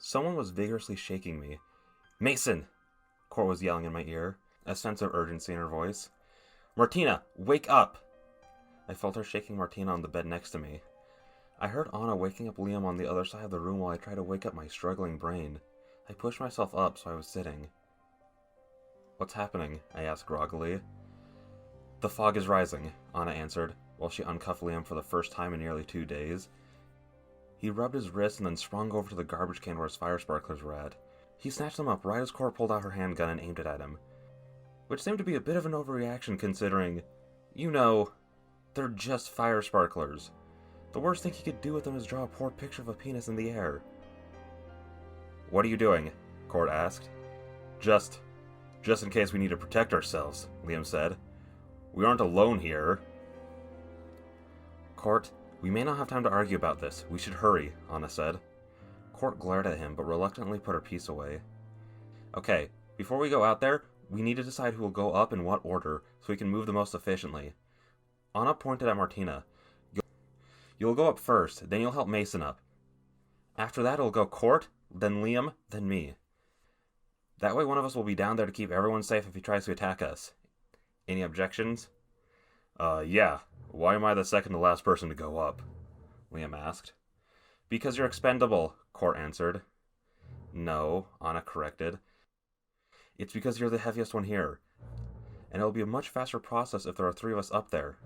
Someone was vigorously shaking me. "Mason!" Court was yelling in my ear, a sense of urgency in her voice. "Martina, wake up!" I felt her shaking Martina on the bed next to me. I heard Anna waking up Liam on the other side of the room while I tried to wake up my struggling brain. I pushed myself up so I was sitting. "What's happening?" I asked groggily. "The fog is rising," Anna answered, while she uncuffed Liam for the first time in nearly 2 days. He rubbed his wrist and then sprung over to the garbage can where his fire sparklers were at. He snatched them up right as Cora pulled out her handgun and aimed it at him, which seemed to be a bit of an overreaction considering, they're just fire sparklers. The worst thing he could do with them is draw a poor picture of a penis in the air. "What are you doing?" Court asked. Just in case we need to protect ourselves," Liam said. "We aren't alone here." "Court, we may not have time to argue about this. We should hurry," Anna said. Court glared at him, but reluctantly put her piece away. "Okay, before we go out there, we need to decide who will go up in what order, so we can move the most efficiently." Anna pointed at Martina. "You'll go up first, then you'll help Mason up. After that, it'll go Court, then Liam, then me. That way one of us will be down there to keep everyone safe if he tries to attack us. Any objections?" Yeah. Why am I the second to last person to go up?" Liam asked. "Because you're expendable," Court answered. "No," Anna corrected. "It's because you're the heaviest one here. And it'll be a much faster process if there are 3 of us up there.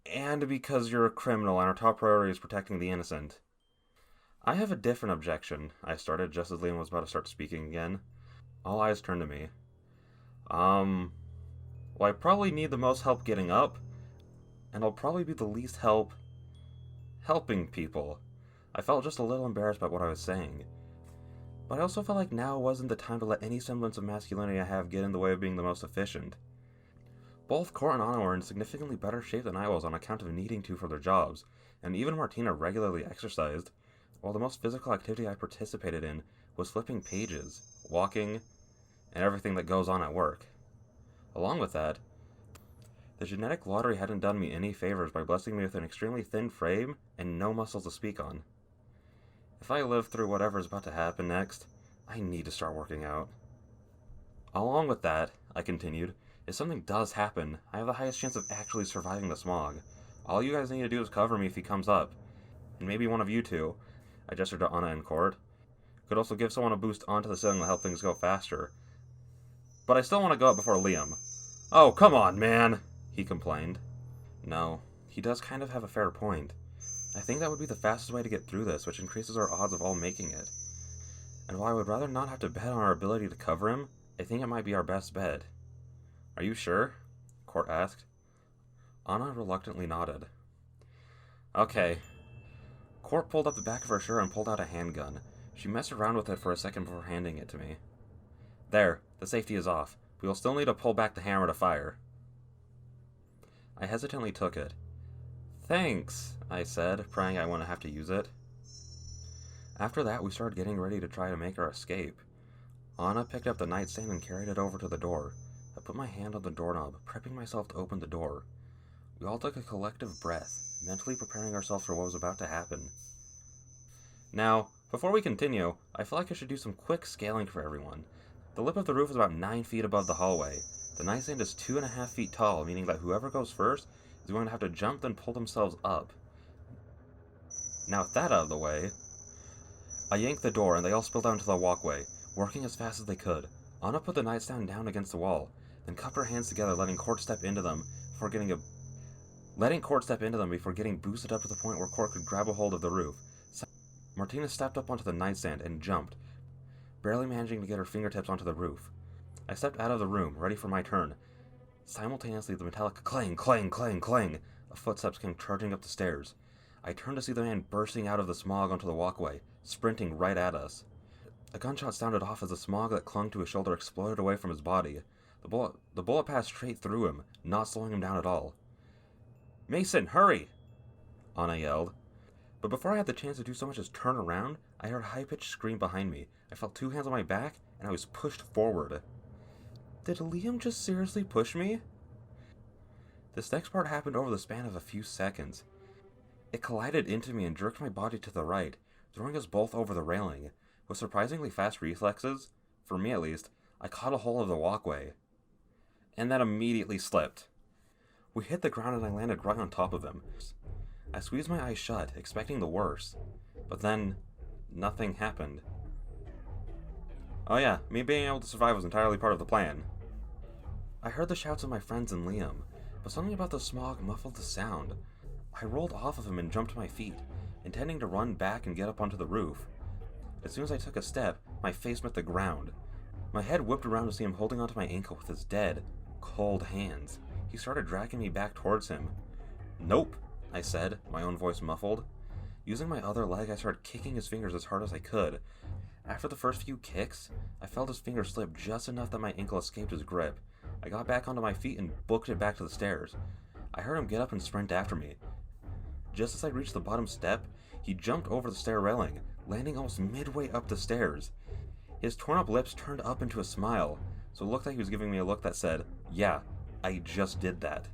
And because you're a criminal and our top priority is protecting the innocent." "I have a different objection," I started just as Liam was about to start speaking again. All eyes turned to me. Well, I probably need the most help getting up, and I'll probably be the least help helping people." I felt just a little embarrassed by what I was saying. But I also felt like now wasn't the time to let any semblance of masculinity I have get in the way of being the most efficient. Both Court and Anna were in significantly better shape than I was on account of needing to for their jobs, and even Martina regularly exercised, while the most physical activity I participated in was flipping pages, walking, and everything that goes on at work. Along with that, the genetic lottery hadn't done me any favors by blessing me with an extremely thin frame and no muscles to speak on. If I live through whatever is about to happen next, I need to start working out. "Along with that," I continued, "if something does happen, I have the highest chance of actually surviving the smog. All you guys need to do is cover me if he comes up. And maybe one of you two," I gestured to Anna and Court, "could also give someone a boost onto the ceiling to help things go faster. But I still want to go up before Liam." "Oh, come on, man," he complained. No, he does kind of have a fair point. I think that would be the fastest way to get through this, which increases our odds of all making it. And while I would rather not have to bet on our ability to cover him, I think it might be our best bet. "Are you sure?" Court asked. Anna reluctantly nodded. "Okay." Court pulled up the back of her shirt and pulled out a handgun. She messed around with it for a second before handing it to me. "There, the safety is off. We will still need to pull back the hammer to fire." I hesitantly took it. "Thanks," I said, praying I wouldn't have to use it. After that, we started getting ready to try to make our escape. Anna picked up the nightstand and carried it over to the door. I put my hand on the doorknob, prepping myself to open the door. We all took a collective breath, mentally preparing ourselves for what was about to happen. Now, before we continue, I feel like I should do some quick scaling for everyone. The lip of the roof is about 9 feet above the hallway. The nightstand is 2.5 feet tall, meaning that whoever goes first is going to have to jump then pull themselves up. Now with that out of the way, I yanked the door and they all spilled out into the walkway, working as fast as they could. Anna put the nightstand down against the wall, then cupped her hands together, letting Court step into them before getting boosted up to the point where Court could grab a hold of the roof. Martina stepped up onto the nightstand and jumped, barely managing to get her fingertips onto the roof. I stepped out of the room, ready for my turn. Simultaneously, the metallic clang, clang, clang, clang of footsteps came charging up the stairs. I turned to see the man bursting out of the smog onto the walkway, sprinting right at us. A gunshot sounded off as the smog that clung to his shoulder exploded away from his body. The bullet passed straight through him, not slowing him down at all. "Mason, hurry!" Anna yelled. But before I had the chance to do so much as turn around, I heard a high-pitched scream behind me. I felt 2 hands on my back, and I was pushed forward. Did Liam just seriously push me? This next part happened over the span of a few seconds. It collided into me and jerked my body to the right, throwing us both over the railing. With surprisingly fast reflexes, for me at least, I caught a hold of the walkway. And then immediately slipped. We hit the ground and I landed right on top of him. I squeezed my eyes shut, expecting the worst. But then, nothing happened. Oh yeah, me being able to survive was entirely part of the plan. I heard the shouts of my friends and Liam, but something about the smog muffled the sound. I rolled off of him and jumped to my feet, intending to run back and get up onto the roof. As soon as I took a step, my face met the ground. My head whipped around to see him holding onto my ankle with his dead, cold hands. He started dragging me back towards him. "Nope," I said, my own voice muffled. Using my other leg, I started kicking his fingers as hard as I could. After the first few kicks, I felt his finger slip just enough that my ankle escaped his grip. I got back onto my feet and booked it back to the stairs. I heard him get up and sprint after me. Just as I reached the bottom step, he jumped over the stair railing, landing almost midway up the stairs. His torn up lips turned up into a smile, so it looked like he was giving me a look that said, "Yeah, I just did that."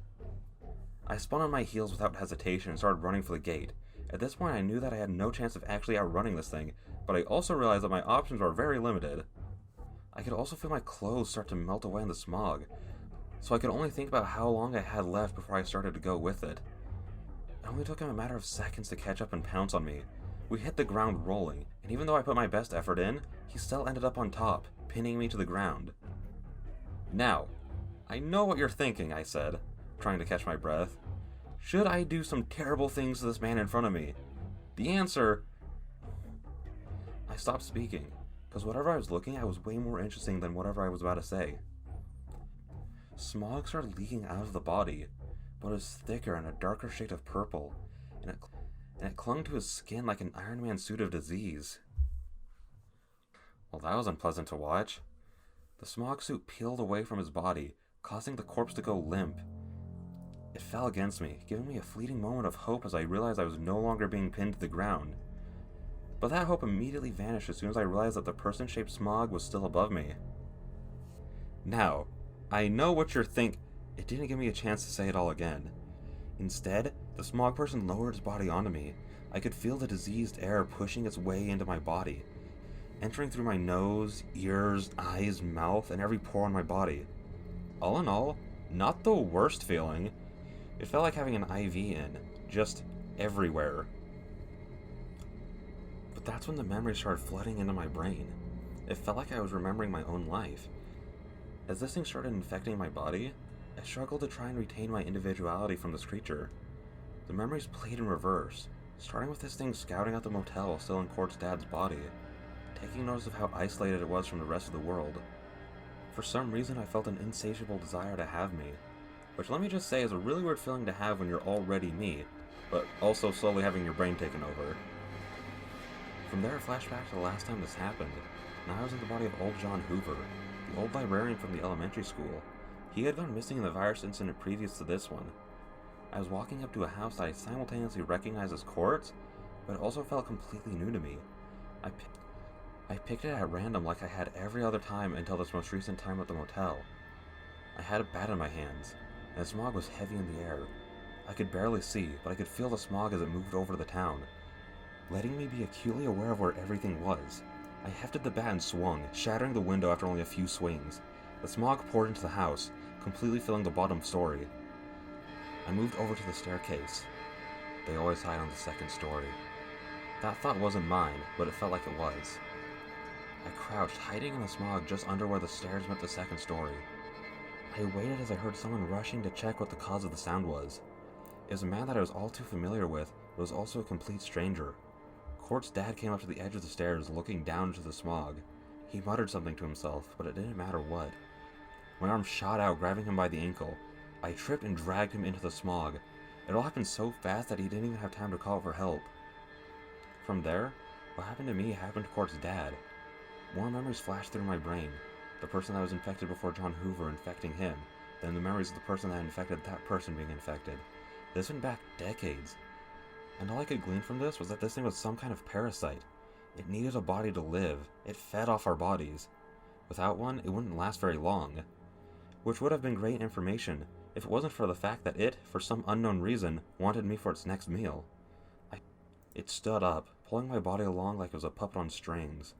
I spun on my heels without hesitation and started running for the gate. At this point I knew that I had no chance of actually outrunning this thing, but I also realized that my options were very limited. I could also feel my clothes start to melt away in the smog, so I could only think about how long I had left before I started to go with it. It only took him a matter of seconds to catch up and pounce on me. We hit the ground rolling, and even though I put my best effort in, he still ended up on top, pinning me to the ground. "Now, I know what you're thinking," I said, trying to catch my breath. "Should I do some terrible things to this man in front of me?" The answer... I stopped speaking, because whatever I was looking at was way more interesting than whatever I was about to say. Smog started leaking out of the body, but it was thicker and a darker shade of purple, and it clung to his skin like an Iron Man suit of disease. Well, that was unpleasant to watch. The smog suit peeled away from his body, causing the corpse to go limp. It fell against me, giving me a fleeting moment of hope as I realized I was no longer being pinned to the ground. But that hope immediately vanished as soon as I realized that the person-shaped smog was still above me. Now, I know what you're thinking. It didn't give me a chance to say it all again. Instead, the smog person lowered his body onto me. I could feel the diseased air pushing its way into my body, entering through my nose, ears, eyes, mouth, and every pore on my body. All in all, not the worst feeling. It felt like having an IV in, just everywhere. But that's when the memories started flooding into my brain. It felt like I was remembering my own life. As this thing started infecting my body, I struggled to try and retain my individuality from this creature. The memories played in reverse, starting with this thing scouting out the motel still in Court's dad's body, taking notice of how isolated it was from the rest of the world. For some reason I felt an insatiable desire to have me, which let me just say is a really weird feeling to have when you're already me, but also slowly having your brain taken over. From there, it flashed back to the last time this happened, and I was in the body of old John Hoover, the old librarian from the elementary school. He had gone missing in the virus incident previous to this one. I was walking up to a house that I simultaneously recognized as Court's, but it also felt completely new to me. I picked it at random like I had every other time until this most recent time at the motel. I had a bat in my hands, and the smog was heavy in the air. I could barely see, but I could feel the smog as it moved over the town, letting me be acutely aware of where everything was. I hefted the bat and swung, shattering the window after only a few swings. The smog poured into the house, completely filling the bottom story. I moved over to the staircase. They always hide on the second story. That thought wasn't mine, but it felt like it was. I crouched, hiding in the smog just under where the stairs met the second story. I waited as I heard someone rushing to check what the cause of the sound was. It was a man that I was all too familiar with, but was also a complete stranger. Court's dad came up to the edge of the stairs, looking down into the smog. He muttered something to himself, but it didn't matter what. My arm shot out, grabbing him by the ankle. I tripped and dragged him into the smog. It all happened so fast that he didn't even have time to call for help. From there, what happened to me happened to Court's dad. More memories flashed through my brain. The person that was infected before John Hoover infecting him, then the memories of the person that infected that person being infected. This went back decades. And all I could glean from this was that this thing was some kind of parasite. It needed a body to live. It fed off our bodies. Without one, it wouldn't last very long. Which would have been great information if it wasn't for the fact that it, for some unknown reason, wanted me for its next meal. It stood up, pulling my body along like it was a puppet on strings.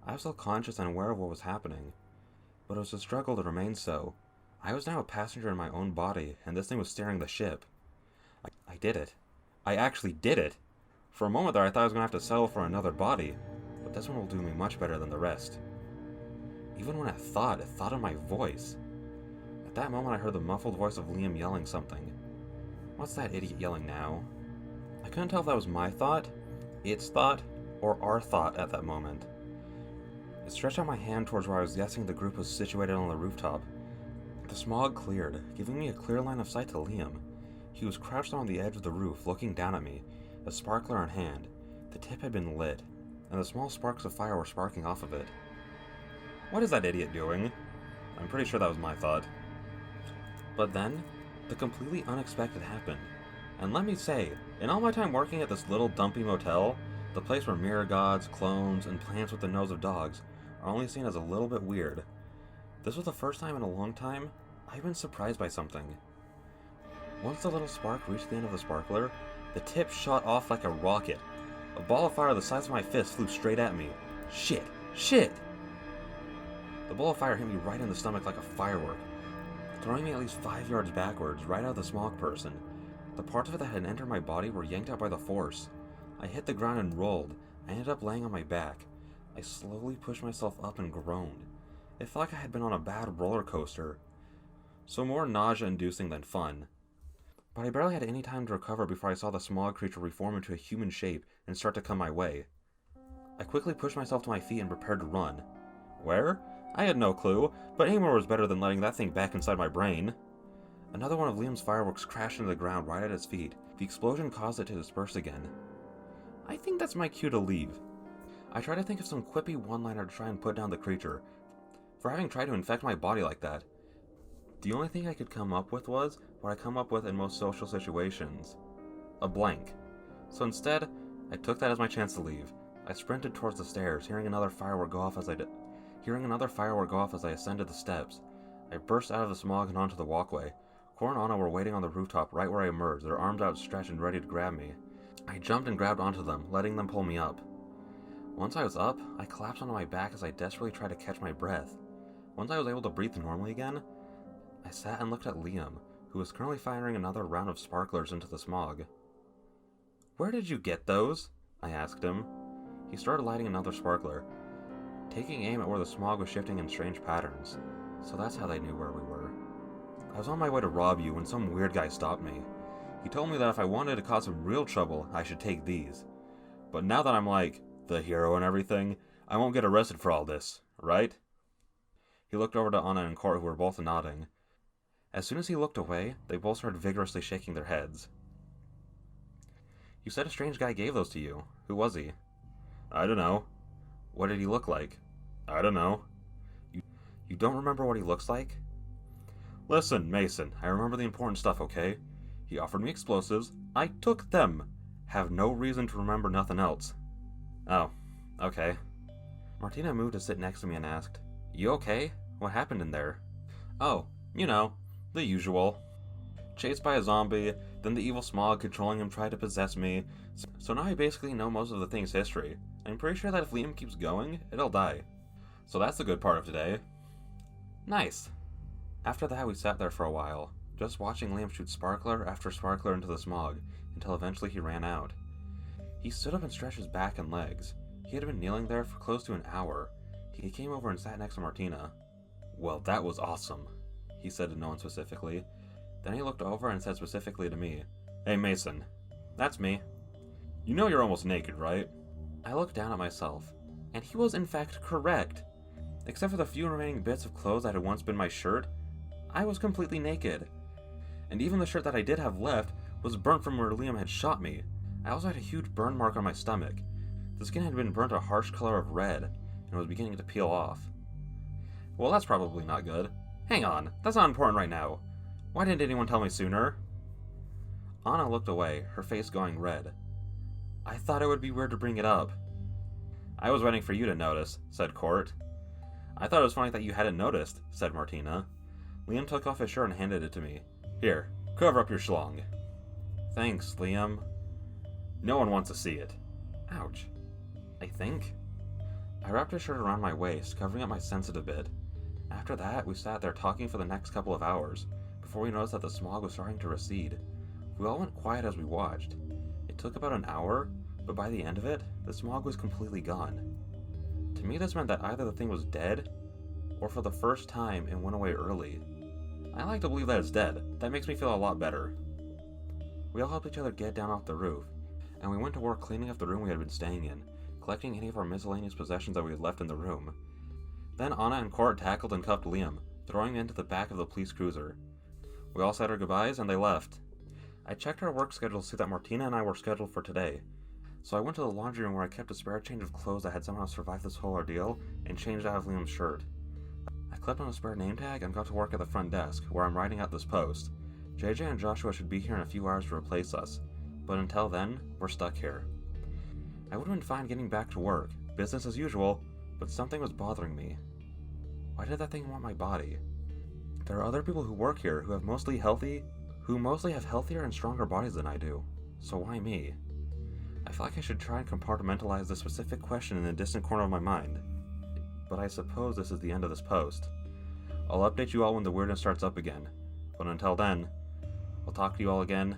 I was still conscious and aware of what was happening, but it was a struggle to remain so. I was now a passenger in my own body, and this thing was steering the ship. I did it. I actually did it! For a moment there I thought I was going to have to settle for another body, but this one will do me much better than the rest. Even when it thought in my voice. At that moment I heard the muffled voice of Liam yelling something. What's that idiot yelling now? I couldn't tell if that was my thought, its thought, or our thought at that moment. I stretched out my hand towards where I was guessing the group was situated on the rooftop. The smog cleared, giving me a clear line of sight to Liam. He was crouched on the edge of the roof, looking down at me, a sparkler in hand. The tip had been lit, and the small sparks of fire were sparking off of it. What is that idiot doing? I'm pretty sure that was my thought. But then, the completely unexpected happened. And let me say, in all my time working at this little dumpy motel, the place where mirror gods, clones, and plants with the nose of dogs are only seen as a little bit weird, this was the first time in a long time I've been surprised by something. Once the little spark reached the end of the sparkler, the tip shot off like a rocket. A ball of fire the size of my fist flew straight at me. Shit! Shit! The ball of fire hit me right in the stomach like a firework, throwing me at least 5 yards backwards, right out of the smog person. The parts of it that had entered my body were yanked out by the force. I hit the ground and rolled. I ended up laying on my back. I slowly pushed myself up and groaned. It felt like I had been on a bad roller coaster. So more nausea-inducing than fun. But I barely had any time to recover before I saw the smog creature reform into a human shape and start to come my way. I quickly pushed myself to my feet and prepared to run. Where? I had no clue, but anywhere was better than letting that thing back inside my brain. Another one of Liam's fireworks crashed into the ground right at his feet. The explosion caused it to disperse again. I think that's my cue to leave. I tried to think of some quippy one-liner to try and put down the creature for having tried to infect my body like that. The only thing I could come up with was what I come up with in most social situations. A blank. So instead, I took that as my chance to leave. I sprinted towards the stairs, hearing another firework go off as I ascended the steps. I burst out of the smog and onto the walkway. Cor and Anna were waiting on the rooftop right where I emerged, their arms outstretched and ready to grab me. I jumped and grabbed onto them, letting them pull me up. Once I was up, I collapsed onto my back as I desperately tried to catch my breath. Once I was able to breathe normally again, I sat and looked at Liam, who was currently firing another round of sparklers into the smog. Where did you get those? I asked him. He started lighting another sparkler, taking aim at where the smog was shifting in strange patterns. So that's how they knew where we were. I was on my way to rob you when some weird guy stopped me. He told me that if I wanted to cause some real trouble, I should take these. But now that I'm like, the hero and everything, I won't get arrested for all this, right? He looked over to Anna and Cor, who were both nodding. As soon as he looked away, they both started vigorously shaking their heads. You said a strange guy gave those to you. Who was he? I don't know. What did he look like? I don't know. You don't remember what he looks like? Listen, Mason, I remember the important stuff, okay? He offered me explosives. I took them. Have no reason to remember nothing else. Oh, okay. Martina moved to sit next to me and asked, You okay? What happened in there? Oh, you know, the usual. Chased by a zombie, then the evil smog controlling him tried to possess me, so now I basically know most of the thing's history. I'm pretty sure that if Liam keeps going, it'll die. So that's the good part of today. Nice. After that, we sat there for a while, just watching Liam shoot sparkler after sparkler into the smog, until eventually he ran out. He stood up and stretched his back and legs. He had been kneeling there for close to an hour. He came over and sat next to Martina. Well, that was awesome, he said to no one specifically. Then he looked over and said specifically to me, Hey Mason, that's me. You know you're almost naked, right? I looked down at myself, and he was in fact correct. Except for the few remaining bits of clothes that had once been my shirt, I was completely naked. And even the shirt that I did have left was burnt from where Liam had shot me. I also had a huge burn mark on my stomach. The skin had been burnt a harsh color of red, and was beginning to peel off. Well, that's probably not good. Hang on, that's not important right now. Why didn't anyone tell me sooner? Anna looked away, her face going red. I thought it would be weird to bring it up. I was waiting for you to notice, said Court. I thought it was funny that you hadn't noticed, said Martina. Liam took off his shirt and handed it to me. Here, cover up your schlong. Thanks, Liam. No one wants to see it. Ouch. I think. I wrapped his shirt around my waist, covering up my sensitive bit. After that, we sat there talking for the next couple of hours, before we noticed that the smog was starting to recede. We all went quiet as we watched. It took about an hour, but by the end of it, the smog was completely gone. To me, this meant that either the thing was dead, or for the first time, it went away early. I like to believe that it's dead. That makes me feel a lot better. We all helped each other get down off the roof, and we went to work cleaning up the room we had been staying in, collecting any of our miscellaneous possessions that we had left in the room. Then Anna and Court tackled and cuffed Liam, throwing him into the back of the police cruiser. We all said our goodbyes, and they left. I checked our work schedule to see that Martina and I were scheduled for today, so I went to the laundry room where I kept a spare change of clothes that had somehow survived this whole ordeal, and changed out of Liam's shirt. I clipped on a spare name tag and got to work at the front desk, where I'm writing out this post. JJ and Joshua should be here in a few hours to replace us, but until then, we're stuck here. I would have been fine getting back to work, business as usual, but something was bothering me. Why did that thing want my body? There are other people who work here who mostly have healthier and stronger bodies than I do, so why me? I feel like I should try and compartmentalize this specific question in a distant corner of my mind. But I suppose this is the end of this post. I'll update you all when the weirdness starts up again, but until then, I'll talk to you all again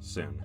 soon.